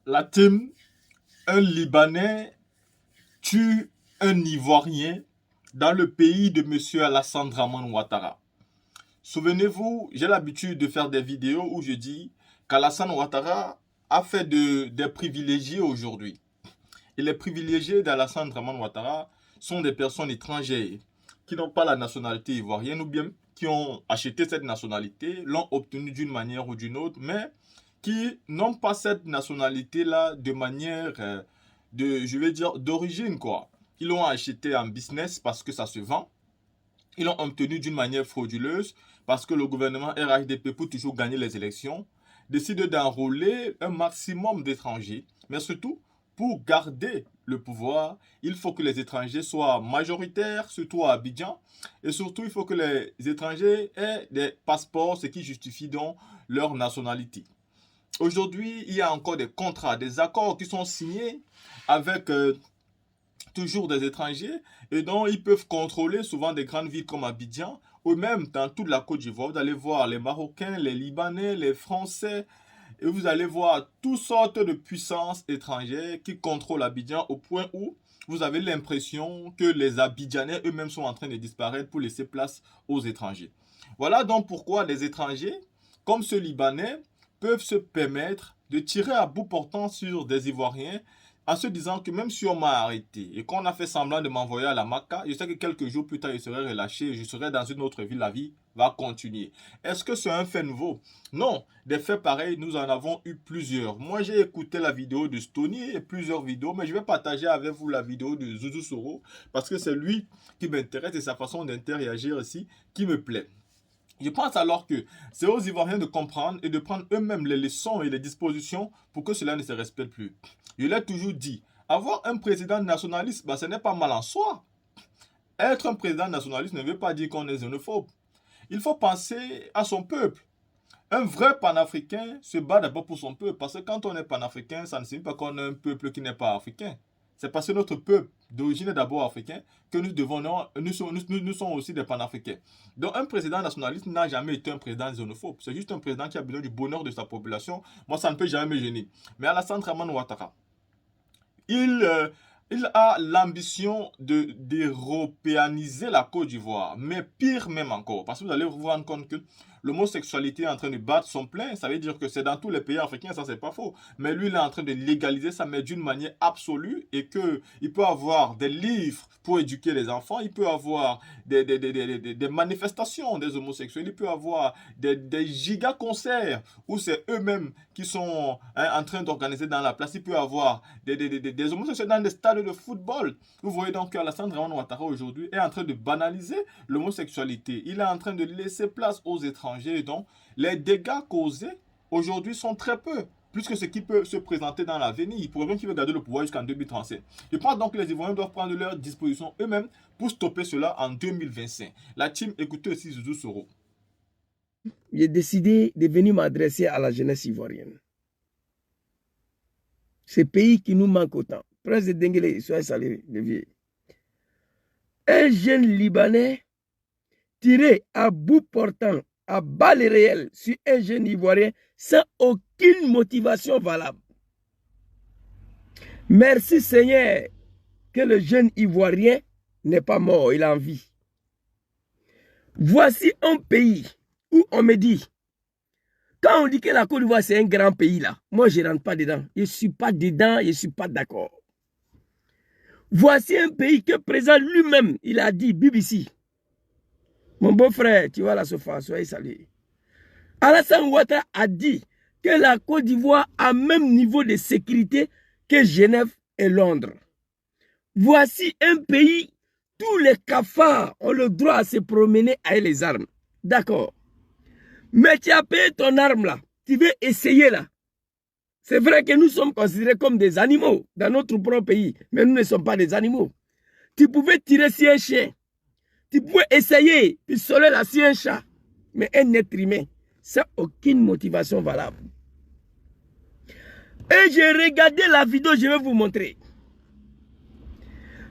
La team, un Libanais tue un Ivoirien dans le pays de M. Alassane Draman Ouattara. Souvenez-vous, j'ai l'habitude de faire des vidéos où je dis qu'Alassane Ouattara a fait des privilégiés aujourd'hui. Et les privilégiés d'Alassane Draman Ouattara sont des personnes étrangères qui n'ont pas la nationalité ivoirienne ou bien qui ont acheté cette nationalité, l'ont obtenue d'une manière ou d'une autre, mais qui n'ont pas cette nationalité-là de manière, je vais dire, d'origine, quoi. Ils l'ont acheté en business parce que ça se vend. Ils l'ont obtenu d'une manière frauduleuse parce que le gouvernement RHDP, pour toujours gagner les élections, décide d'enrôler un maximum d'étrangers. Mais surtout, pour garder le pouvoir, il faut que les étrangers soient majoritaires, surtout à Abidjan. Et surtout, il faut que les étrangers aient des passeports, ce qui justifie donc leur nationalité. Aujourd'hui, il y a encore des contrats, des accords qui sont signés avec toujours des étrangers et donc ils peuvent contrôler souvent des grandes villes comme Abidjan ou même dans toute la Côte d'Ivoire. Vous allez voir les Marocains, les Libanais, les Français et vous allez voir toutes sortes de puissances étrangères qui contrôlent Abidjan au point où vous avez l'impression que les Abidjanais eux-mêmes sont en train de disparaître pour laisser place aux étrangers. Voilà donc pourquoi les étrangers, comme ce Libanais, peuvent se permettre de tirer à bout portant sur des Ivoiriens en se disant que même si on m'a arrêté et qu'on a fait semblant de m'envoyer à la Maca, je sais que quelques jours plus tard, je serai relâché et je serai dans une autre ville, la vie va continuer. Est-ce que c'est un fait nouveau? Non, des faits pareils, nous en avons eu plusieurs. Moi, j'ai écouté la vidéo de Stony et plusieurs vidéos, mais je vais partager avec vous la vidéo de Zouzou Soro parce que c'est lui qui m'intéresse et sa façon d'interagir ici qui me plaît. Je pense alors que c'est aux Ivoiriens de comprendre et de prendre eux-mêmes les leçons et les dispositions pour que cela ne se respecte plus. Je l'ai toujours dit, avoir un président nationaliste, ce n'est pas mal en soi. Être un président nationaliste ne veut pas dire qu'on est xénophobe. Il faut penser à son peuple. Un vrai panafricain se bat d'abord pour son peuple, parce que quand on est panafricain, ça ne signifie pas qu'on est un peuple qui n'est pas africain. C'est parce que notre peuple d'origine est d'abord africain que nous sommes aussi des panafricains. Donc un président nationaliste n'a jamais été un président xénophobe. C'est juste un président qui a besoin du bonheur de sa population. Moi, ça ne peut jamais me gêner. Mais Alassane Draman Ouattara, il, euh, il a l'ambition d'européaniser la Côte d'Ivoire, mais pire même encore, parce que vous allez vous rendre compte que l'homosexualité est en train de battre son plein, ça veut dire que c'est dans tous les pays africains, ça c'est pas faux, mais lui il est en train de légaliser ça, mais d'une manière absolue, et qu'il peut avoir des livres pour éduquer les enfants, il peut avoir des manifestations des homosexuels, il peut avoir des giga concerts où c'est eux-mêmes qui sont en train d'organiser dans la place, il peut avoir des homosexuels dans des stades de football. Vous voyez donc qu'Alassane Draman Ouattara aujourd'hui est en train de banaliser l'homosexualité. Il est en train de laisser place aux étrangers. Donc, les dégâts causés aujourd'hui sont très peu, plus que ce qui peut se présenter dans l'avenir. Il pourrait bien qu'il veut garder le pouvoir jusqu'en 2035. Je pense donc que les Ivoiriens doivent prendre leurs dispositions eux-mêmes pour stopper cela en 2025. La team, écoutez aussi Zouzou Soro. J'ai décidé de venir m'adresser à la jeunesse ivoirienne. Ce pays qui nous manque autant. Prince de Denguele, soyez salué, le vieux. Un jeune Libanais tiré à bout portant, à balles réelles, sur un jeune Ivoirien sans aucune motivation valable. Merci Seigneur que le jeune Ivoirien n'est pas mort, il est en vie. Voici un pays où on me dit, quand on dit que la Côte d'Ivoire c'est un grand pays là, moi je ne rentre pas dedans. Je ne suis pas dedans, je ne suis pas d'accord. Voici un pays que le président lui-même, il a dit, BBC. Mon beau-frère, tu vois la sofa, soyez salué. Alassane Ouattara a dit que la Côte d'Ivoire a le même niveau de sécurité que Genève et Londres. Voici un pays, tous les cafards ont le droit à se promener avec les armes. D'accord. Mais tu as payé ton arme là, tu veux essayer là. C'est vrai que nous sommes considérés comme des animaux dans notre propre pays, mais nous ne sommes pas des animaux. Tu pouvais tirer sur un chien, tu pouvais essayer, pistolet là sur un chat, mais un être humain, sans aucune motivation valable. Et j'ai regardé la vidéo, je vais vous montrer.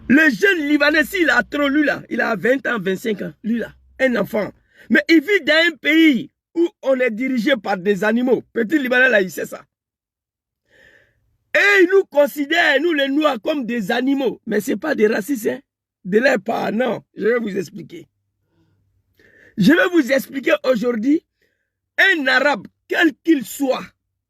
Le jeune Libanais, s'il a trop, lui là, il a 20 ans, 25 ans, lui là, un enfant. Mais il vit dans un pays où on est dirigé par des animaux. Petit Libanais là, il sait ça. Et ils nous considèrent, nous les Noirs, comme des animaux. Mais ce n'est pas des racistes, hein? De leur part, non. Je vais vous expliquer. Je vais vous expliquer aujourd'hui, un Arabe, quel qu'il soit,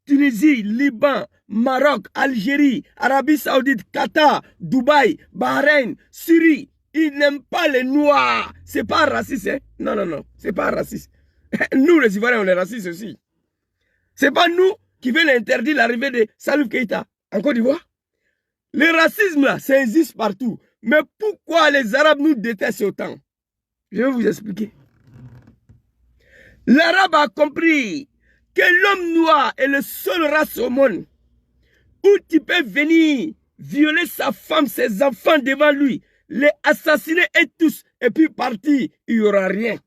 Tunisie, Liban, Maroc, Algérie, Arabie Saoudite, Qatar, Dubaï, Bahreïn, Syrie, ils n'aiment pas les Noirs. Ce n'est pas raciste, hein? Non, non, non, ce n'est pas raciste. Nous, les Ivoiriens, on est racistes aussi. Ce n'est pas nous qui veulent interdire l'arrivée de Salif Keïta en Côte d'Ivoire. Le racisme, là, ça existe partout. Mais pourquoi les Arabes nous détestent autant? Je vais vous expliquer. L'Arabe a compris que l'homme noir est le seul race au monde où tu peux venir violer sa femme, ses enfants devant lui, les assassiner et tous, et puis partir, il n'y aura rien.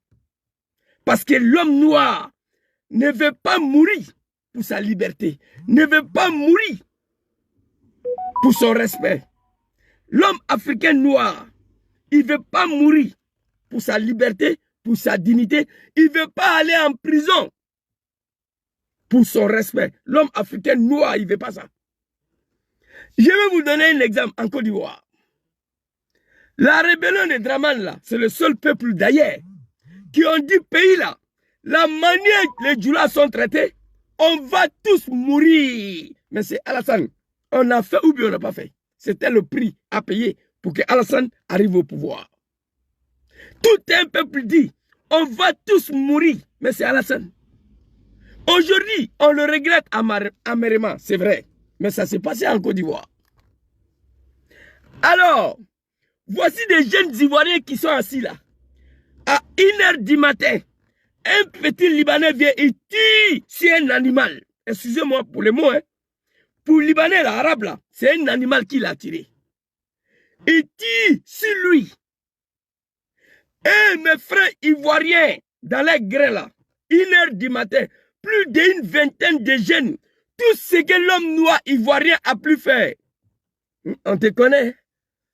Parce que l'homme noir ne veut pas mourir pour sa liberté, ne veut pas mourir pour son respect. L'homme africain noir, il ne veut pas mourir pour sa liberté, pour sa dignité. Il ne veut pas aller en prison pour son respect. L'homme africain noir, il ne veut pas ça. Je vais vous donner un exemple en Côte d'Ivoire. La rébellion de Draman, là, c'est le seul peuple d'ailleurs qui ont dit, pays là, la manière les Djoulas sont traités, on va tous mourir. Mais c'est Alassane. On a fait ou bien on n'a pas fait. C'était le prix à payer pour que Alassane arrive au pouvoir. Tout un peuple dit, on va tous mourir. Mais c'est Alassane. Aujourd'hui, on le regrette amèrement, c'est vrai. Mais ça s'est passé en Côte d'Ivoire. Alors, voici des jeunes Ivoiriens qui sont assis là. À 1h du matin, un petit Libanais vient et tue sur un animal. Excusez-moi pour les mots, hein. Pour le Libanais, l'Arabe là, c'est un animal qui l'a tiré. Il tire sur lui. Et mes frères ivoiriens, dans les grains là, 1h du matin, plus d'une vingtaine de jeunes, tout ce que l'homme noir ivoirien a pu faire. On te connaît.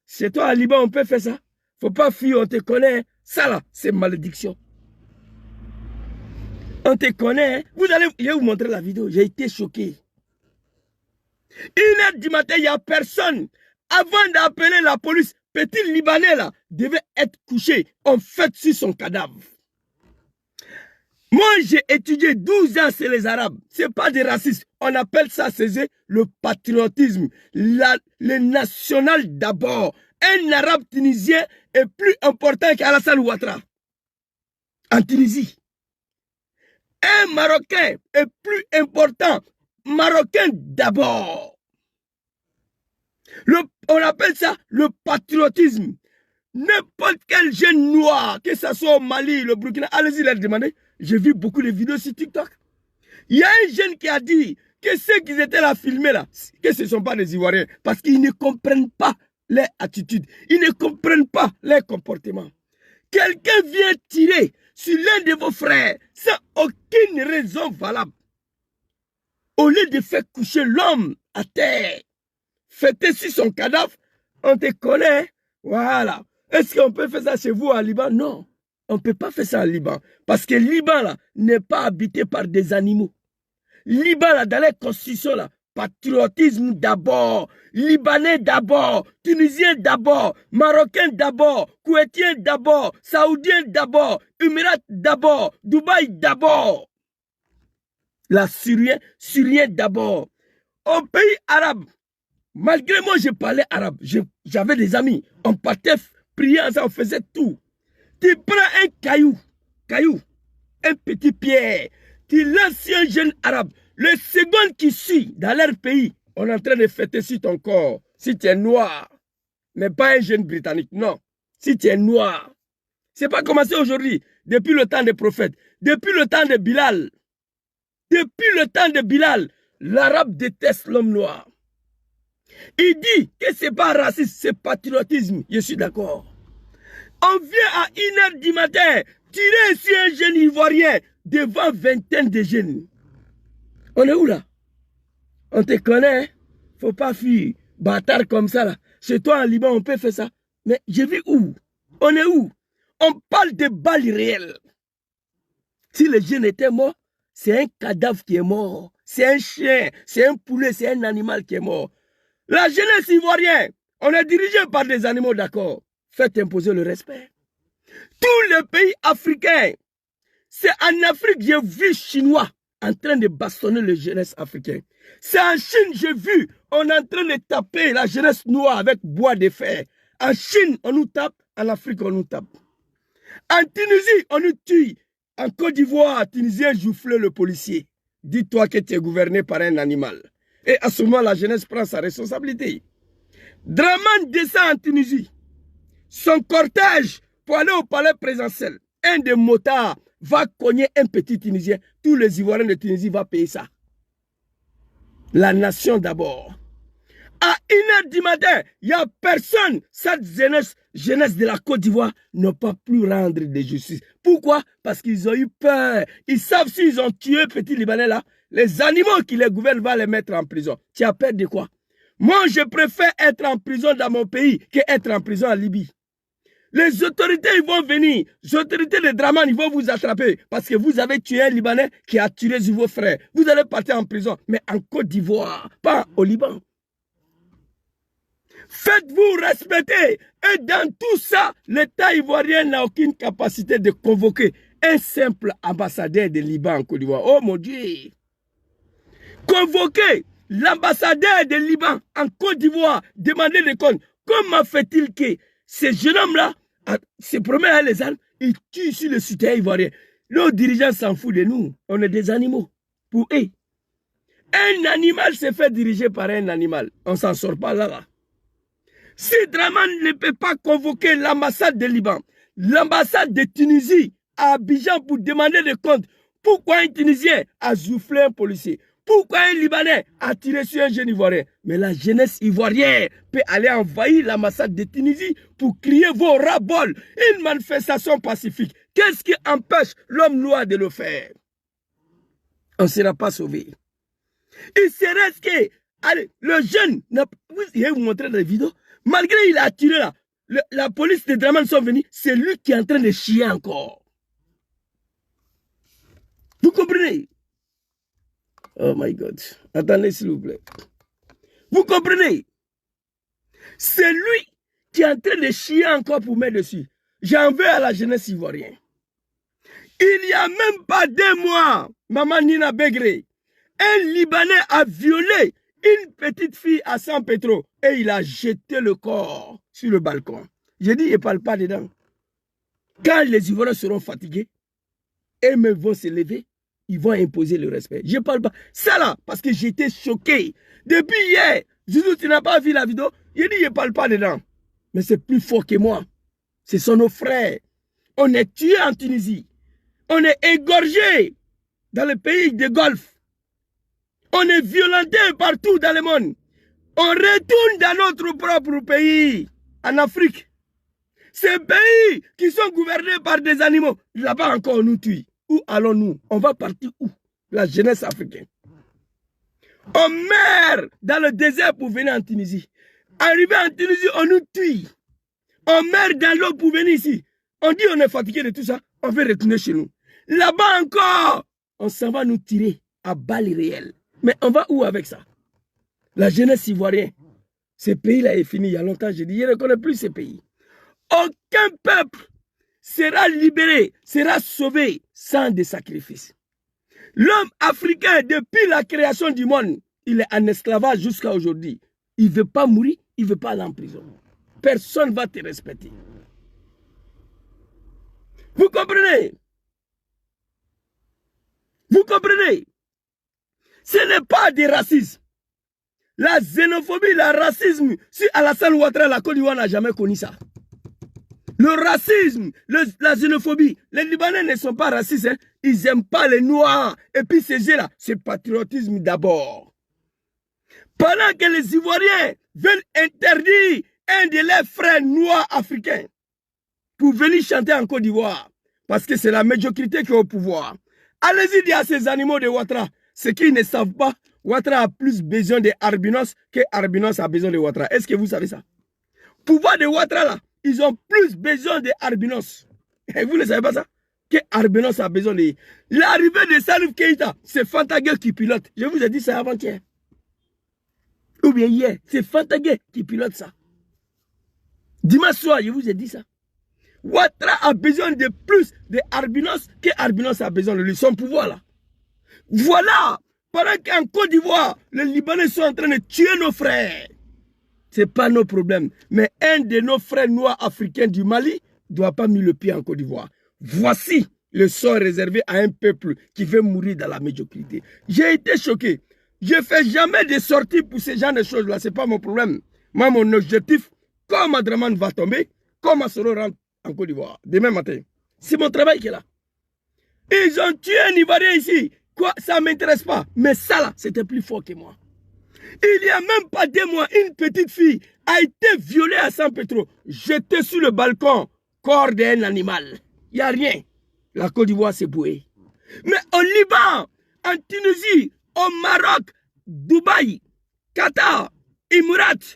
Chez toi, à Liban, on peut faire ça. Faut pas fuir, on te connaît. Ça là, c'est malédiction. On te connaît. Vous allez, je vais vous montrer la vidéo. J'ai été choqué. 1h du matin, il n'y a personne. Avant d'appeler la police, petit Libanais là, devait être couché. On fait sur son cadavre. Moi, j'ai étudié 12 ans chez les Arabes. Ce n'est pas des racistes. On appelle ça, c'est le patriotisme. Le national d'abord. Un Arabe tunisien est plus important qu'Alassane Ouattara. En Tunisie. Un Marocain est plus important. Marocain d'abord. On appelle ça le patriotisme. N'importe quel jeune noir, que ce soit au Mali, le Burkina, allez-y leur demander. J'ai vu beaucoup de vidéos sur TikTok. Il y a un jeune qui a dit que ceux qui étaient là filmés là, que ce ne sont pas des Ivoiriens, parce qu'ils ne comprennent pas leur attitude, ils ne comprennent pas leur comportement. Quelqu'un vient tirer sur l'un de vos frères sans aucune raison valable. Au lieu de faire coucher l'homme à terre, fêter sur son cadavre, on te connaît, voilà. Est-ce qu'on peut faire ça chez vous en Liban? Non, on ne peut pas faire ça en Liban. Parce que Liban là n'est pas habité par des animaux. Liban là, dans les constitutions là, patriotisme d'abord, Libanais d'abord, Tunisien d'abord, Marocain d'abord, Kouétien d'abord, Saoudien d'abord, Émirats d'abord, Dubaï d'abord. La Syrien d'abord. Au pays arabe, malgré moi je parlais arabe, j'avais des amis, on partait prier ensemble, on faisait tout. Tu prends un caillou, un petit pierre, tu lances sur un jeune arabe. Le second qui suit dans leur pays, on est en train de fêter sur ton corps. Si tu es noir, mais pas un jeune britannique, non. Si tu es noir, c'est pas commencé aujourd'hui, depuis le temps des prophètes, depuis le temps de Bilal. Depuis le temps de Bilal, l'arabe déteste l'homme noir. Il dit que c'est pas raciste, c'est patriotisme. Je suis d'accord. On vient à 1h du matin tirer sur un jeune ivoirien devant vingtaine de jeunes. On est où là? On te connaît, faut pas fuir. Bâtard comme ça là. Chez toi en Liban, on peut faire ça. Mais j'ai vu où? On est où? On parle de balles réelles. Si le jeune était mort, c'est un cadavre qui est mort. C'est un chien, c'est un poulet, c'est un animal qui est mort. La jeunesse ivoirienne, on est dirigé par des animaux, d'accord. Faites imposer le respect. Tous les pays africains, c'est en Afrique, j'ai vu Chinois en train de bastonner les jeunesses africaines. C'est en Chine, j'ai vu, on est en train de taper la jeunesse noire avec bois de fer. En Chine, on nous tape, en Afrique, on nous tape. En Tunisie, on nous tue. En Côte d'Ivoire, Tunisien jouffle le policier. Dis-toi que tu es gouverné par un animal. Et à ce moment, la jeunesse prend sa responsabilité. Draman descend en Tunisie. Son cortège pour aller au palais présidentiel. Un des motards va cogner un petit Tunisien. Tous les Ivoiriens de Tunisie vont payer ça. La nation d'abord. À 1h du matin, il n'y a personne. Cette jeunesse de la Côte d'Ivoire n'a pas pu rendre de justice. Pourquoi? Parce qu'ils ont eu peur. Ils savent s'ils ont tué petit Libanais là, les animaux qui les gouvernent vont les mettre en prison. Tu as peur de quoi? Moi, je préfère être en prison dans mon pays qu'être en prison en Libye. Les autorités, ils vont venir. Les autorités de Draman, ils vont vous attraper. Parce que vous avez tué un Libanais qui a tué vos frères. Vous allez partir en prison. Mais en Côte d'Ivoire, pas au Liban. Faites-vous respecter. Et dans tout ça, l'État ivoirien n'a aucune capacité de convoquer un simple ambassadeur de Liban en Côte d'Ivoire. Oh mon Dieu! Convoquer l'ambassadeur de Liban en Côte d'Ivoire, demander des comptes. Comment fait-il que ces jeunes hommes-là se promènent les armes, ils tuent sur le citoyen ivoirien? Nos dirigeants s'en foutent de nous. On est des animaux. Pour eux. Un animal se fait diriger par un animal. On ne s'en sort pas là. Si Draman ne peut pas convoquer l'ambassade de Liban, l'ambassade de Tunisie à Abidjan pour demander des comptes, pourquoi un Tunisien a soufflé un policier? Pourquoi un Libanais a tiré sur un jeune Ivoirien? Mais la jeunesse ivoirienne peut aller envahir l'ambassade de Tunisie pour crier vos ras-bol. Une manifestation pacifique. Qu'est-ce qui empêche l'homme noir de le faire? On ne sera pas sauvé. Il serait que allez, le jeune, vous allez vous montrer dans les vidéos, malgré il a tiré là, la police de Draman sont venus, c'est lui qui est en train de chier encore. Vous comprenez? Oh my God. Attendez s'il vous plaît. Vous comprenez? C'est lui qui est en train de chier encore pour mettre dessus. J'en veux à la jeunesse ivoirienne. Il n'y a même pas 2 mois, Maman Nina Begré, un Libanais a violé une petite fille à San Pedro et il a jeté le corps sur le balcon. J'ai dit, il ne parle pas dedans. Quand les Ivoiriens seront fatigués, eux-mêmes vont se lever, ils vont imposer le respect. Je ne parle pas. Ça là, parce que j'étais choqué. Depuis hier, Zouzou, tu n'as pas vu la vidéo? Il dit, il ne parle pas dedans. Mais c'est plus fort que moi. Ce sont nos frères. On est tués en Tunisie. On est égorgés dans le pays de Golfe. On est violentés partout dans le monde. On retourne dans notre propre pays, en Afrique. Ces pays qui sont gouvernés par des animaux, là-bas encore on nous tue. Où allons-nous? On va partir où? La jeunesse africaine. On meurt dans le désert pour venir en Tunisie. Arrivé en Tunisie, on nous tue. On meurt dans l'eau pour venir ici. On dit on est fatigué de tout ça, on veut retourner chez nous. Là-bas encore, on s'en va nous tirer à balles réelles. Mais on va où avec ça? La jeunesse ivoirienne, ce pays-là est fini il y a longtemps. Je dis, je ne reconnais plus ce pays. Aucun peuple sera libéré, sera sauvé sans des sacrifices. L'homme africain, depuis la création du monde, il est en esclavage jusqu'à aujourd'hui. Il ne veut pas mourir, il ne veut pas aller en prison. Personne ne va te respecter. Vous comprenez? Vous comprenez? Ce n'est pas du racisme. La xénophobie, le racisme, si Alassane Ouattara, la Côte d'Ivoire n'a jamais connu ça. Le racisme, la xénophobie, les Libanais ne sont pas racistes, hein? Ils n'aiment pas les Noirs. Et puis ces gens-là, c'est patriotisme d'abord. Pendant que les Ivoiriens veulent interdire un de leurs frères noirs africains pour venir chanter en Côte d'Ivoire, parce que c'est la médiocrité qui est au pouvoir. Allez-y dire à ces animaux de Ouattara, ce qu'ils ne savent pas, Ouattara a plus besoin de Arbinos que Arbinos a besoin de Ouattara. Est-ce que vous savez ça? Pouvoir de Ouattara là, ils ont plus besoin de Arbinos. Et vous ne savez pas ça? Que Arbinos a besoin de... L'arrivée de Salif Keïta, c'est Fantagel qui pilote. Je vous ai dit ça avant-hier. Ou bien hier. C'est Fantagué qui pilote ça. Dimanche soir, je vous ai dit ça. Ouattara a besoin de plus de Arbinos que Arbinos a besoin de lui, son pouvoir là. Voilà, pendant qu'en Côte d'Ivoire, les Libanais sont en train de tuer nos frères. Ce n'est pas nos problèmes. Mais un de nos frères noirs africains du Mali ne doit pas mettre le pied en Côte d'Ivoire. Voici le sort réservé à un peuple qui veut mourir dans la médiocrité. J'ai été choqué. Je ne fais jamais de sorties pour ce genre de choses-là. Ce n'est pas mon problème. Moi, mon objectif, quand Madraman va tomber, quand Massoro rentre en Côte d'Ivoire, demain matin, c'est mon travail qui est là. Ils ont tué un Ivoirien ici. Quoi, ça ne m'intéresse pas. Mais ça là, c'était plus fort que moi. Il n'y a même pas 2 mois, une petite fille a été violée à San Pedro, jetée sur le balcon, corps d'un animal. Il n'y a rien. La Côte d'Ivoire s'est bouée. Mais au Liban, en Tunisie, au Maroc, Dubaï, Qatar, Émirats,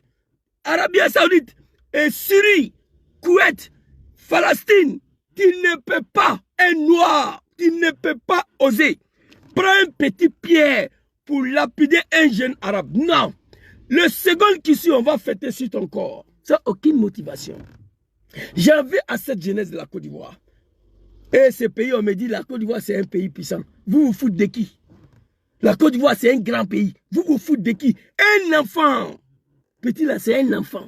Arabie Saoudite, et Syrie, Koweït, Palestine, tu ne peux pas, un noir, tu ne peux pas oser. Prends une petite pierre pour lapider un jeune arabe. Non. Le second qui suit, on va fêter sur ton corps. Ça n'a aucune motivation. J'en veux à cette jeunesse de la Côte d'Ivoire. Et ce pays, on me dit, la Côte d'Ivoire, c'est un pays puissant. Vous vous foutez de qui? La Côte d'Ivoire, c'est un grand pays. Vous vous foutez de qui? Un enfant. Petit là, c'est un enfant.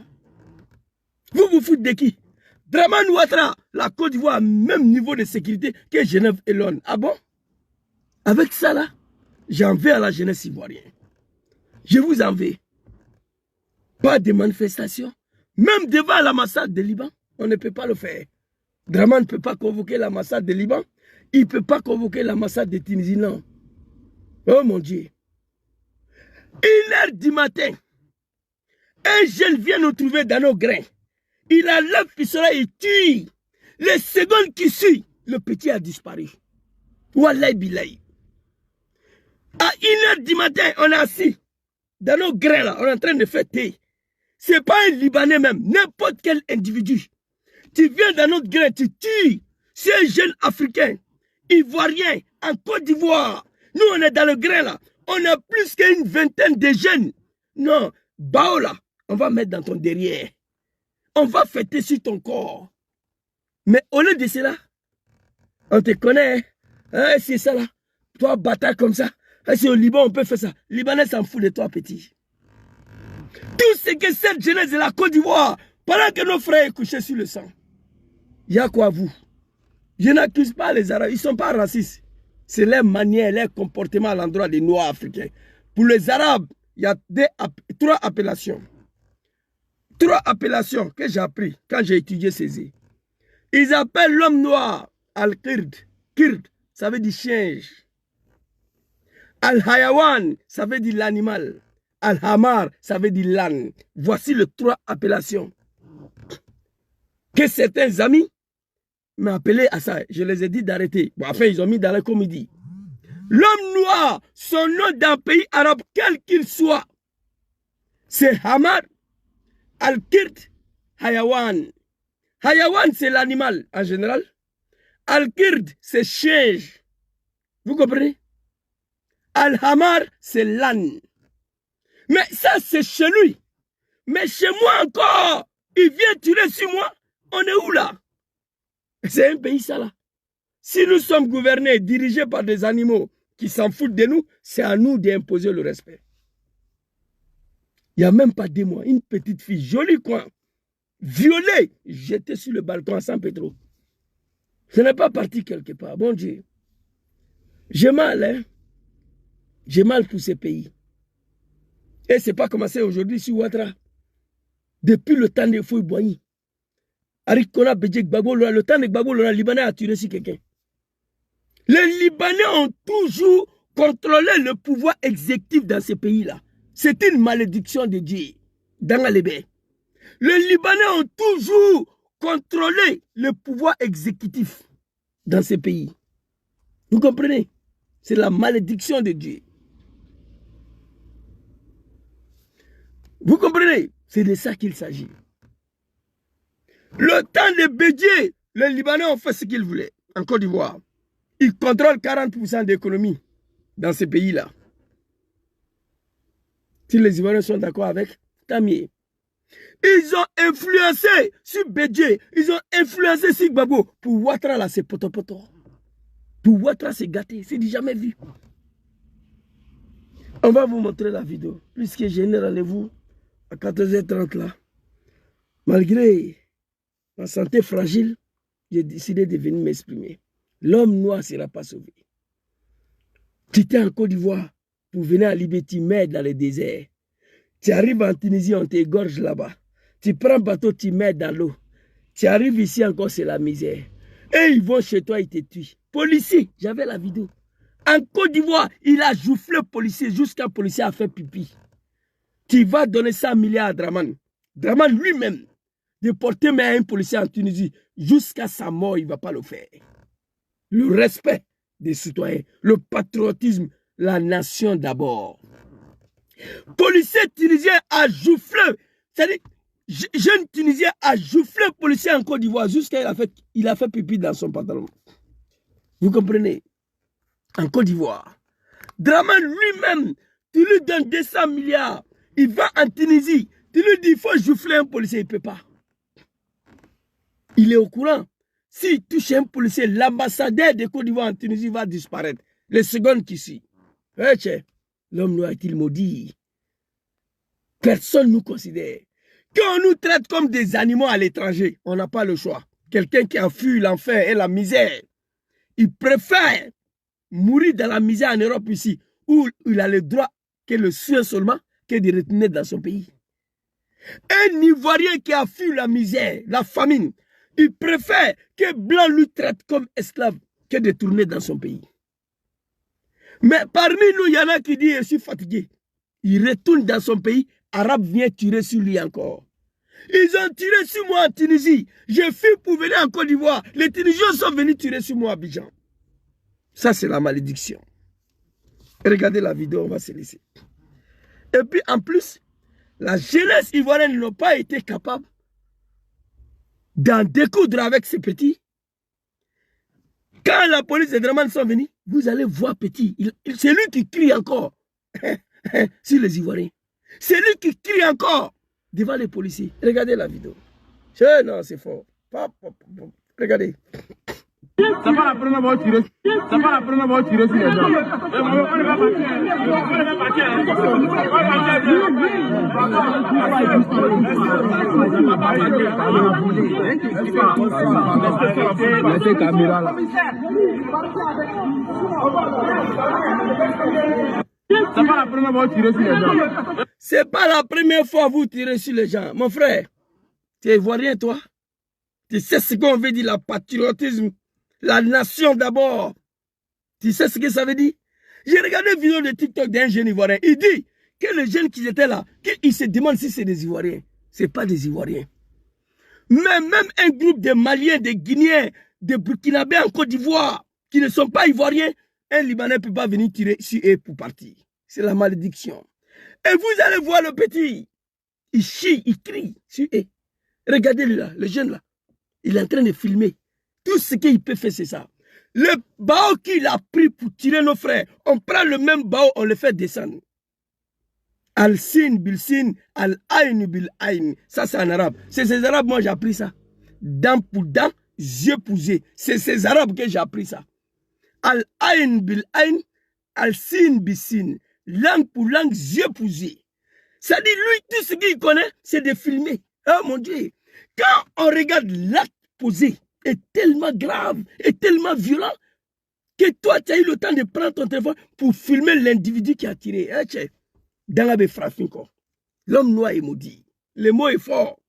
Vous vous foutez de qui? Dramane Ouattara, la Côte d'Ivoire a le même niveau de sécurité que Genève et Londres. Ah bon? Avec ça là, j'en veux à la jeunesse ivoirienne. Je vous en veux. Pas de manifestation. Même devant l'ambassade de Liban, on ne peut pas le faire. Dramane ne peut pas convoquer l'ambassade de Liban. Il ne peut pas convoquer l'ambassade de Tunisie, non. Oh mon Dieu. 1h du matin, un jeune vient nous trouver dans nos grains. Il enlève le pistolet, il tue. Les secondes qui suivent, le petit a disparu. Wallahi billahi. À 1h du matin, on est assis dans nos grains là, on est en train de fêter. Ce n'est pas un Libanais même, n'importe quel individu. Tu viens dans notre grain, tu tues. C'est un jeune Africain, Ivoirien, en Côte d'Ivoire. Nous, on est dans le grain là. On a plus qu'une vingtaine de jeunes. Non, Baola, on va mettre dans ton derrière. On va fêter sur ton corps. Mais au lieu de cela, on te connaît. Hein, c'est ça là. Toi, bâtard comme ça. C'est au Liban, on peut faire ça. Libanais s'en fout de toi, petit. Tout ce que cette jeunesse de la Côte d'Ivoire, pendant que nos frères sont couchés sur le sang, il y a quoi vous? Je n'accuse pas les Arabes, ils ne sont pas racistes. C'est leur manière, leur comportement à l'endroit des Noirs africains. Pour les Arabes, il y a 3 appellations. 3 appellations que j'ai appris quand j'ai étudié ces. Ils appellent l'homme noir Al-Kird. Kird, ça veut dire singe. Al-Hayawan, ça veut dire l'animal. Al-Hamar, ça veut dire l'âne. Voici les 3 appellations que certains amis m'ont appelé à ça. Je les ai dit d'arrêter. Bon, enfin, ils ont mis dans la comédie. L'homme noir, son nom d'un pays arabe, quel qu'il soit, c'est Hamar, Al-Kird, Hayawan. Hayawan, c'est l'animal en général. Al-Kird, c'est singe. Vous comprenez? Al-Hamar, c'est l'âne. Mais ça, c'est chez lui. Mais chez moi encore, il vient tirer sur moi. On est où là? C'est un pays ça là. Si nous sommes gouvernés, dirigés par des animaux qui s'en foutent de nous, c'est à nous d'imposer le respect. Il n'y a même pas 2 mois, une petite fille, jolie coin, violée, jetée sur le balcon à San Pedro. Ce n'est pas parti quelque part. Bon Dieu. J'ai mal, hein? J'ai mal pour ces pays. Et ce n'est pas commencé aujourd'hui sur Ouattara. Depuis le temps de Foy Boigny. Arikona Bedjek Gbagbo, le temps de Gbagbo, le Libanais a tué sur quelqu'un. Les Libanais ont toujours contrôlé le pouvoir exécutif dans ces pays-là. C'est une malédiction de Dieu. Dans Alébé. Les Libanais ont toujours contrôlé le pouvoir exécutif dans ces pays. Vous comprenez? C'est la malédiction de Dieu. Vous comprenez? C'est de ça qu'il s'agit. Le temps de Bédié, les Libanais ont fait ce qu'ils voulaient en Côte d'Ivoire. Ils contrôlent 40% d'économie dans ces pays-là. Si les Ivoiriens sont d'accord avec, tant mieux. Ils ont influencé sur Bédié, ils ont influencé sur Gbagbo. Pour Ouattara, là, c'est poto-poto. Pour Ouattara, c'est gâté, c'est du jamais vu. On va vous montrer la vidéo, puisque j'ai un rendez-vous à 14h30 là. Malgré ma santé fragile, j'ai décidé de venir m'exprimer. L'homme noir ne sera pas sauvé. Tu étais en Côte d'Ivoire pour venir à Libye, tu meurs dans le désert. Tu arrives en Tunisie, on t'égorge là-bas. Tu prends bateau, tu meurs dans l'eau. Tu arrives ici encore, c'est la misère. Et ils vont chez toi, ils te tuent. Policier, j'avais la vidéo. En Côte d'Ivoire, il a joufflé le policier jusqu'à policier a fait pipi. Tu vas donner 100 milliards à Draman. Draman lui-même, de porter main à un policier en Tunisie, jusqu'à sa mort, il ne va pas le faire. Le respect des citoyens, le patriotisme, la nation d'abord. Policier tunisien a joufflé, c'est-à-dire, jeune tunisien a joufflé policier en Côte d'Ivoire jusqu'à il a fait pipi dans son pantalon. Vous comprenez? En Côte d'Ivoire. Draman lui-même, tu lui donnes 200 milliards, il va en Tunisie, tu lui dis il faut jouffler un policier, il ne peut pas. Il est au courant. S'il touche un policier, l'ambassadeur de Côte d'Ivoire en Tunisie va disparaître. Les secondes qui suivent. L'homme noir est-il maudit? Personne ne nous considère. Quand on nous traite comme des animaux à l'étranger, on n'a pas le choix. Quelqu'un qui a fui l'enfer et la misère, il préfère mourir dans la misère en Europe ici, où il a le droit que le soin seulement, que de retourner dans son pays. Un Ivoirien qui a fui la misère, la famine, il préfère que Blanc lui traite comme esclave que de tourner dans son pays. Mais parmi nous, il y en a qui disent « je suis fatigué ». Il retourne dans son pays, Arabe vient tirer sur lui encore. Ils ont tiré sur moi en Tunisie. Je fui pour venir en Côte d'Ivoire. Les Tunisiens sont venus tirer sur moi à Abidjan. Ça, c'est la malédiction. Regardez la vidéo, on va se laisser. Et puis, en plus, la jeunesse ivoirienne n'a pas été capable d'en découdre avec ces petits. Quand la police et Draman sont venus, vous allez voir petit. C'est lui qui crie encore sur les Ivoiriens. C'est lui qui crie encore devant les policiers. Regardez la vidéo. Non, c'est fort. Regardez. C'est pas la première fois que tu restes. C'est pas la première fois que tu restes les gens. Laissez caméra là. C'est pas la première fois que tu restes les gens. C'est pas la première fois que vous tirez sur les gens. Mon frère, tu es ivoirien toi? Tu sais ce qu'on veut dire, le patriotisme? La nation d'abord. Tu sais ce que ça veut dire? J'ai regardé une vidéo de TikTok d'un jeune Ivoirien. Il dit que les jeunes qui étaient là, qu'ils se demandent si c'est des Ivoiriens. Ce n'est pas des Ivoiriens. Mais même un groupe de Maliens, de Guinéens, de Burkinabés en Côte d'Ivoire, qui ne sont pas Ivoiriens, un Libanais ne peut pas venir tirer sur eux pour partir. C'est la malédiction. Et vous allez voir le petit. Il chie, il crie sur eux. Regardez-le là, le jeune là. Il est en train de filmer. Tout ce qu'il peut faire, c'est ça. Le bao qu'il a pris pour tirer nos frères, on prend le même bao, on le fait descendre. Al-Sin, Bil-Sin, Al-Ain, Bil-Ain. Ça, c'est en arabe. C'est ces arabes, moi, j'ai appris ça. Dent pour dent, yeux pour yeux. C'est ces arabes que j'ai appris ça. Al-Ain, Bil-Ain, Al-Sin, Bil-Sin. Langue pour langue, yeux pour yeux. Ça dit, lui, tout ce qu'il connaît, c'est de filmer. Oh mon Dieu. Quand on regarde l'acte posé, est tellement grave, est tellement violent, que toi, tu as eu le temps de prendre ton téléphone pour filmer l'individu qui a tiré. Dans la befrafinko. L'homme noir est maudit. Le mot est fort.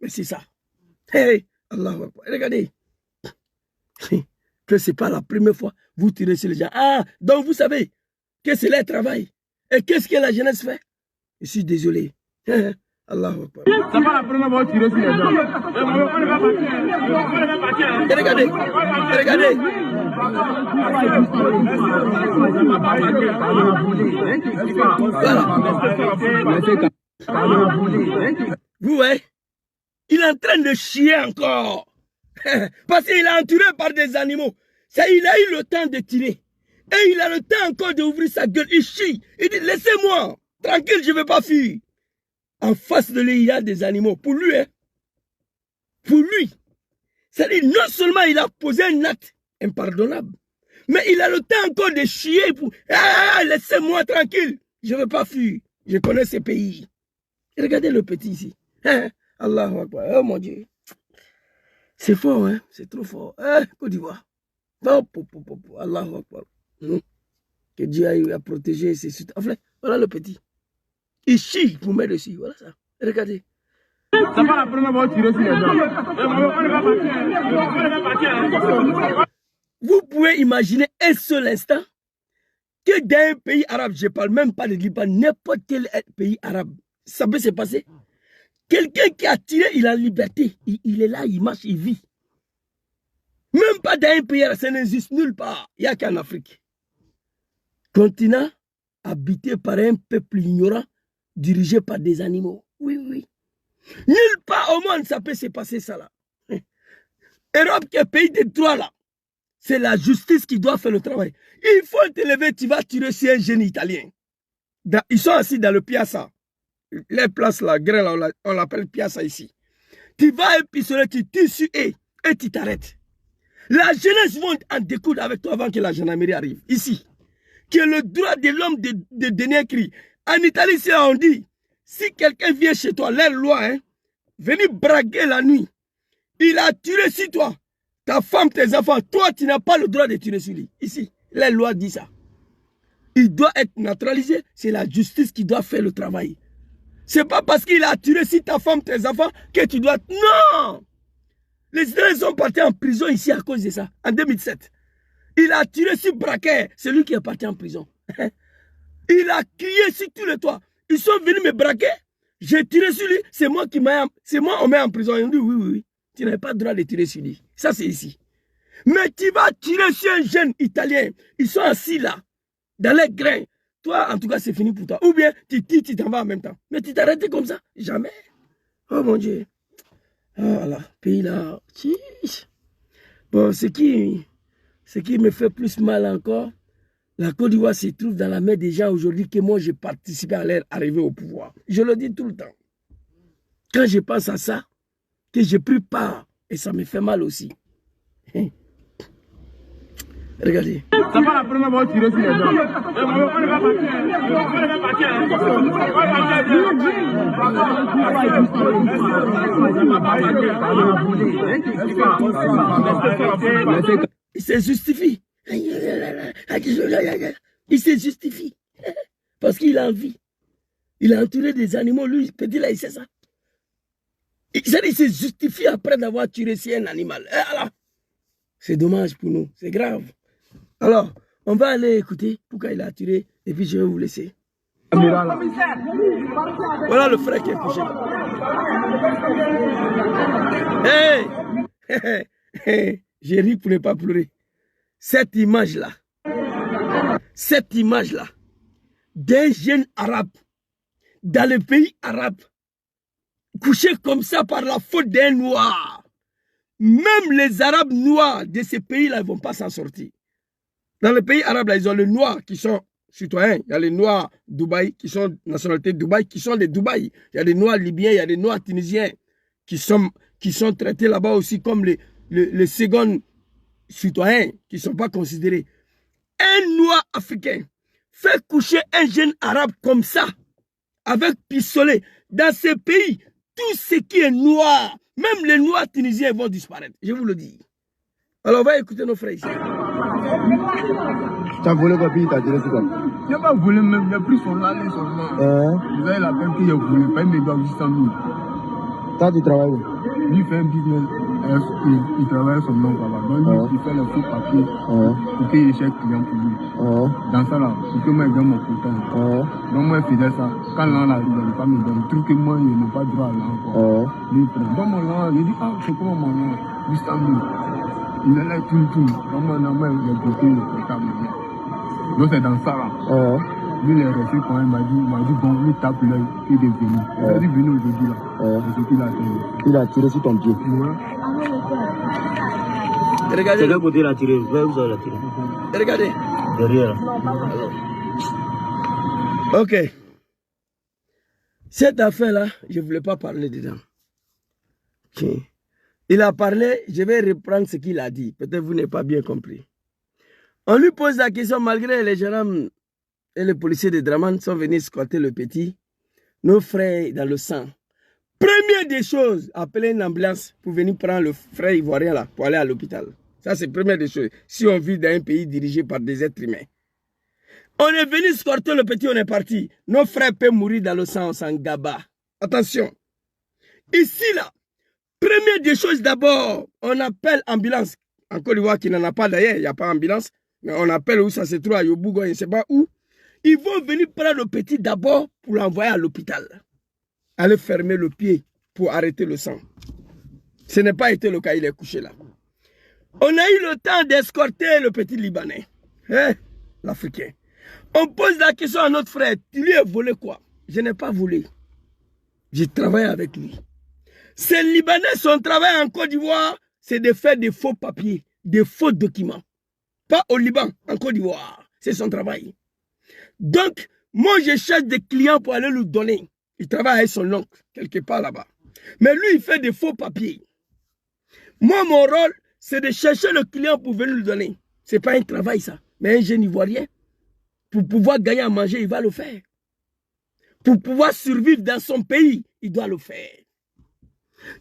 Mais c'est ça. Hey, Allah, regardez. Que ce n'est pas la première fois que vous tirez sur les gens. Ah, donc vous savez que c'est leur travail. Et qu'est-ce que la jeunesse fait? Je suis désolé. Allah. C'est pas la première fois que tu restes les gens. Regardez. Regardez. Voilà. Vous voyez, il est en train de chier encore. Parce qu'il est entouré par des animaux. Ça, il a eu le temps de tirer. Et il a le temps encore d'ouvrir sa gueule. Il chie. Il dit, laissez-moi. Tranquille, je ne vais pas fuir. En face de lui, il y a des animaux. Pour lui, hein. Pour lui. C'est-à-dire, non seulement il a posé un acte impardonnable, mais il a le temps encore de chier pour... Ah, laissez-moi tranquille. Je ne veux pas fuir. Je connais ces pays. Regardez le petit ici. Hein? Allahu Akbar. Oh mon Dieu. C'est fort, hein? C'est trop fort. Hein? Côte d'Ivoire. Allahu Akbar. Que Dieu a protégé ses suites. Enfin, voilà le petit. Il chie pour mettre dessus. Voilà ça. Regardez. C'est pas la première fois que tu tirer sur les gens. Vous pouvez imaginer un seul instant que dans un pays arabe, je ne parle même pas de Liban, n'importe quel pays arabe, ça peut se passer. Quelqu'un qui a tiré, il est en liberté. Il est là, il marche, il vit. Même pas dans un pays arabe, ça n'existe nulle part. Il n'y a qu'en Afrique. Continent habité par un peuple ignorant, dirigé par des animaux. Oui, oui. Nulle part au monde, ça peut se passer ça là. Europe qui est pays de droit là. C'est la justice qui doit faire le travail. Il faut te lever, tu vas tirer sur un jeune italien. Ils sont assis dans le piazza. Les places là, on l'appelle piazza ici. Tu vas un pistolet, tu tires sur eux et tu t'arrêtes. La jeunesse va en découdre avec toi avant que la gendarmerie arrive. Ici. Qui est le droit de l'homme de donner un cri. En Italie, on dit, si quelqu'un vient chez toi, leur loi, hein, venir braguer la nuit, il a tiré sur toi. Ta femme, tes enfants, toi, tu n'as pas le droit de tirer sur lui. Ici, la loi dit ça. Il doit être naturalisé. C'est la justice qui doit faire le travail. C'est pas parce qu'il a tiré sur ta femme, tes enfants, que tu dois... Non! Les Israéliens sont partis en prison ici à cause de ça, en 2007. Il a tiré sur Braquet, c'est lui qui est parti en prison. Il a crié sur tous les toits. Ils sont venus me braquer. J'ai tiré sur lui. C'est moi on met en prison. Ils ont dit oui, oui, oui. Tu n'as pas le droit de tirer sur lui. Ça, c'est ici. Mais tu vas tirer sur un jeune Italien. Ils sont assis là, dans les grains. Toi, en tout cas, c'est fini pour toi. Ou bien, tu tires, tu t'en vas en même temps. Mais tu t'arrêtes comme ça? Jamais. Oh mon Dieu. Oh là, pays là. Bon, ce qui me fait plus mal encore, la Côte d'Ivoire se trouve dans la main des gens aujourd'hui que moi, j'ai participé à leur arrivée au pouvoir. Je le dis tout le temps. Quand je pense à ça, que j'ai pris part, et ça me fait mal aussi. Regardez. C'est pas la première fois que tu tirer sur les gens. Il se justifie. Il se justifie. Parce qu'il a envie. Il a entouré des animaux. Lui, petit là, il sait ça. Il se justifie après d'avoir tiré sur un animal. C'est dommage pour nous. C'est grave. Alors, on va aller écouter pourquoi il a tiré. Et puis, je vais vous laisser. Voilà le frère qui est couché. Hey! J'ai ri pour ne pas pleurer. Cette image-là, d'un jeune arabe, dans le pays arabe, couché comme ça par la faute d'un noir. Même les arabes noirs de ces pays-là ne vont pas s'en sortir. Dans les pays arabes, là, ils ont les noirs qui sont citoyens. Il y a les noirs Dubaï qui sont nationalité Dubaï, qui sont des Dubaï. Il y a des noirs libyens, il y a des noirs tunisiens qui sont traités là-bas aussi comme les seconds citoyens qui ne sont pas considérés. Un noir africain fait coucher un jeune arabe comme ça, avec pistolet. Dans ces pays, tout ce qui est noir, même les noirs tunisiens vont disparaître. Je vous le dis. Alors, on va écouter nos frères ici. Tu as volé quoi, puis il t'a tiré sur quoi? Je n'ai pas volé même, j'ai pris son aller seulement. Vous avez la peine que j'ai volé, pas mes doigts 800 000. Toi, tu travailles où? Lui, il fait un business, il travaille son nom là-bas. Donc, lui, il fait le faux papier pour qu'il cherche client pour lui. Dans ça, là, pour que moi, je donne mon quota. Donc, moi, je faisais ça. Quand l'an arrive, il ne pas me donner. Le truc que moi, je n'ai pas droit à l'an. Lui, il prend. Donc, mon l'an, il dit, c'est comment mon l'an? 800 000. Il est là, tout. Donc, moi, il a bloqué le portable. Donc, c'est dans ça, là. Lui, il est resté quand même, il m'a dit, bon, lui, tape l'œil, il est venu. Il a dit, venez aujourd'hui, là. C'est ce qu'il a fait. Il a tiré sur ton pied. Regardez. De quel côté il a tiré? Où vous avez tiré? Regardez. Derrière. Ok. Cette affaire-là, je ne voulais pas parler dedans. Okay. Il a parlé, je vais reprendre ce qu'il a dit. Peut-être vous n'avez pas bien compris. On lui pose la question, malgré les gendarmes et les policiers de Draman sont venus squatter le petit, nos frères dans le sang. Première des choses, appeler une ambulance pour venir prendre le frère ivoirien là, pour aller à l'hôpital. Ça, c'est première des choses. Si on vit dans un pays dirigé par des êtres humains. On est venu squatter le petit, on est parti. Nos frères peuvent mourir dans le sang, on s'en gaba. Attention. Ici, là, première des choses, d'abord, on appelle ambulance. En Côte d'Ivoire, qui n'en a pas d'ailleurs, il n'y a pas d'ambulance. Mais on appelle où ça se trouve, à Yobougo, je ne sais pas où. Ils vont venir prendre le petit d'abord pour l'envoyer à l'hôpital. Aller fermer le pied pour arrêter le sang. Ce n'est pas été le cas, il est couché là. On a eu le temps d'escorter le petit Libanais, hein, l'Africain. On pose la question à notre frère, tu lui as volé quoi? Je n'ai pas volé. J'ai travaillé avec lui. Ces Libanais, son travail en Côte d'Ivoire, c'est de faire des faux papiers, des faux documents. Pas au Liban, en Côte d'Ivoire. C'est son travail. Donc, moi, je cherche des clients pour aller lui donner. Il travaille avec son oncle, quelque part là-bas. Mais lui, il fait des faux papiers. Moi, mon rôle, c'est de chercher le client pour venir lui donner. Ce n'est pas un travail, ça. Mais un jeune Ivoirien, pour pouvoir gagner à manger, il va le faire. Pour pouvoir survivre dans son pays, il doit le faire.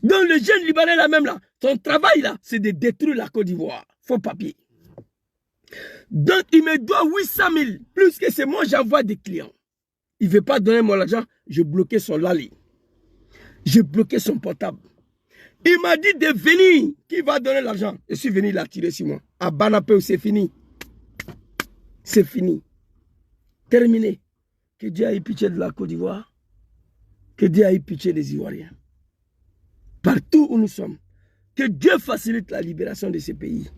Donc, le jeune Libanais là même, là, son travail, là, c'est de détruire la Côte d'Ivoire. Faux papier. Donc, il me doit 800 000. Plus que c'est moi, j'envoie des clients. Il ne veut pas donner mon argent, je bloquais son lali. J'ai bloqué son portable. Il m'a dit de venir, qui va donner l'argent. Je suis venu l'attirer sur moi. À Banapé, c'est fini. C'est fini. Terminé. Que Dieu ait pitié de la Côte d'Ivoire. Que Dieu ait pitié des Ivoiriens. Partout où nous sommes. Que Dieu facilite la libération de ces pays.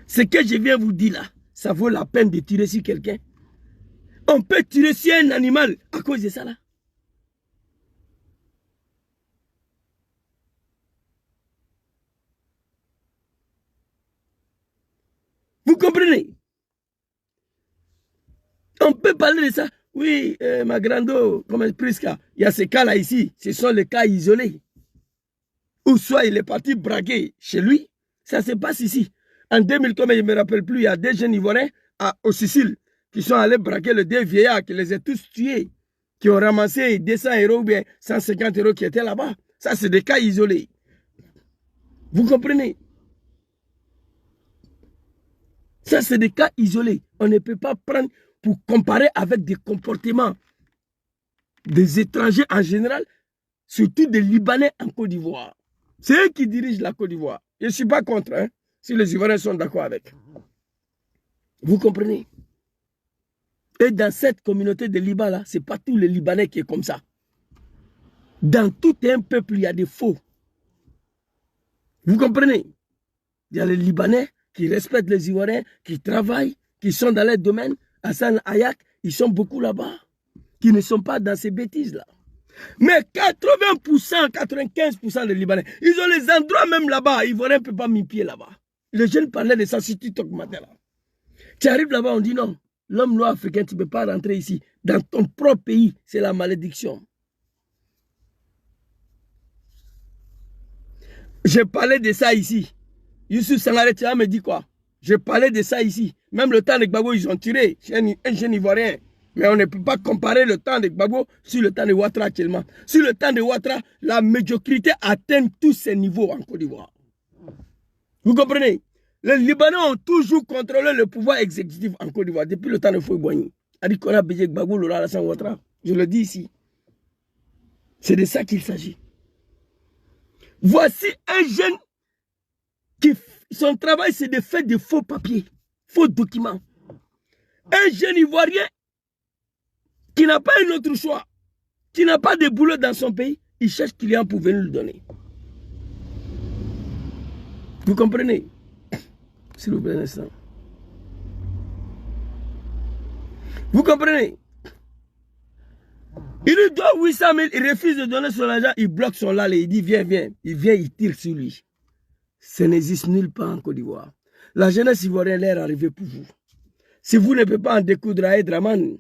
Ce que je viens vous dire là, ça vaut la peine de tirer sur quelqu'un. On peut tirer sur un animal à cause de ça là. Vous comprenez? On peut parler de ça. Oui, ma grando, comme Priska, il y a ces cas là ici. Ce sont les cas isolés. Ou soit il est parti braquer chez lui. Ça se passe ici. En 2000, comme je ne me rappelle plus, il y a des jeunes Ivoiriens au Sicile qui sont allés braquer le deux vieillards, qui les a tous tués, qui ont ramassé 200 € ou bien 150 € qui étaient là-bas. Ça, c'est des cas isolés. Vous comprenez? Ça, c'est des cas isolés. On ne peut pas prendre pour comparer avec des comportements des étrangers en général, surtout des Libanais en Côte d'Ivoire. C'est eux qui dirigent la Côte d'Ivoire. Je ne suis pas contre, hein, si les Ivoiriens sont d'accord avec. Vous comprenez? Et dans cette communauté de Liban, là, ce n'est pas tous les Libanais qui est comme ça. Dans tout un peuple, il y a des faux. Vous comprenez? Il y a les Libanais qui respectent les Ivoiriens, qui travaillent, qui sont dans les domaines. Hassan Ayak, ils sont beaucoup là-bas, qui ne sont pas dans ces bêtises-là. Mais 80%, 95% des Libanais, ils ont les endroits même là-bas. Ivoiriens ne peuvent pas mis pied là-bas. Les jeunes parlaient de ça sur TikTok matin là. Tu arrives là-bas, on dit non. L'homme noir africain, tu ne peux pas rentrer ici. Dans ton propre pays, c'est la malédiction. J'ai parlé de ça ici. Youssou Sangaré, tu me dit quoi? J'ai parlé de ça ici. Même le temps de Gbagbo, ils ont tiré. C'est un jeune Ivoirien. Mais on ne peut pas comparer le temps de Gbagbo sur le temps de Ouattara actuellement. Sur le temps de Ouattara, la médiocrité atteint tous ces niveaux en Côte d'Ivoire. Vous comprenez? Les Libanais ont toujours contrôlé le pouvoir exécutif en Côte d'Ivoire depuis le temps de Foy Boigny. A-dit qu'on a besoin de Gbagbo, Laurent Alassane Ouattara. Je le dis ici. C'est de ça qu'il s'agit. Voici un jeune qui, son travail, c'est de faire des faux papiers, faux documents. Un jeune Ivoirien qui n'a pas un autre choix, qui n'a pas de boulot dans son pays, il cherche client pour venir le donner. Vous comprenez? S'il vous plaît un instant. Vous comprenez? Il lui doit 800 000, il refuse de donner son argent, il bloque son lal et il dit viens, viens. Il vient, il tire sur lui. Ça n'existe nulle part en Côte d'Ivoire. La jeunesse ivoirienne est arrivée pour vous. Si vous ne pouvez pas en découdre à Draman,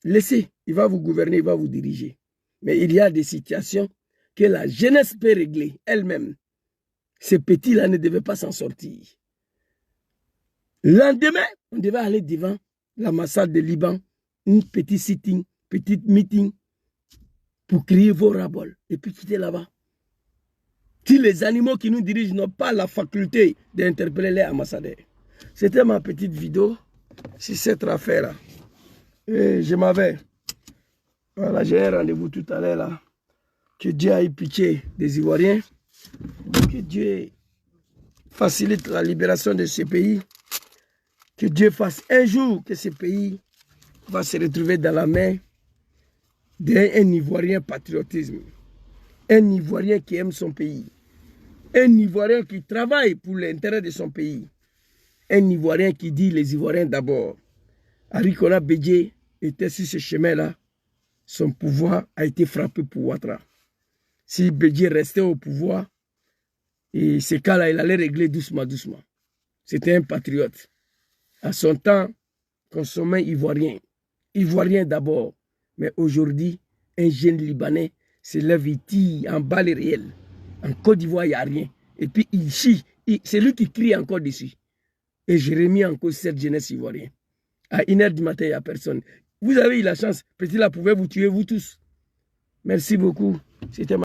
laissez, il va vous gouverner, il va vous diriger. Mais il y a des situations que la jeunesse peut régler elle-même. Ces petits-là ne devaient pas s'en sortir. Le lendemain, on devait aller devant l'ambassade de Liban, une petite sitting, petite meeting, pour crier vos raboles et puis quitter là-bas. Si les animaux qui nous dirigent n'ont pas la faculté d'interpeller les ambassadeurs. C'était ma petite vidéo sur cette affaire-là. Et je m'avais. Voilà, j'ai un rendez-vous tout à l'heure là. Que Dieu ait pitié des Ivoiriens. Que Dieu facilite la libération de ce pays. Que Dieu fasse un jour que ce pays va se retrouver dans la main d'un Ivoirien patriotisme. Un Ivoirien qui aime son pays. Un Ivoirien qui travaille pour l'intérêt de son pays. Un Ivoirien qui dit les Ivoiriens d'abord. Arikona Bédié était sur ce chemin-là. Son pouvoir a été frappé pour Ouattara. Si Bédié restait au pouvoir, et ces cas-là, il allait régler doucement, doucement. C'était un patriote. À son temps, consommait ivoirien. Ivoirien d'abord. Mais aujourd'hui, un jeune Libanais se lève, il tire en balle réelle. En Côte d'Ivoire, il n'y a rien. Et puis il chie. C'est lui qui crie encore dessus. Et j'ai remis en cause cette jeunesse ivoirienne. À 1h du matin, il n'y a personne. Vous avez eu la chance. Petit là, pouvez vous tuer, vous tous. Merci beaucoup. C'était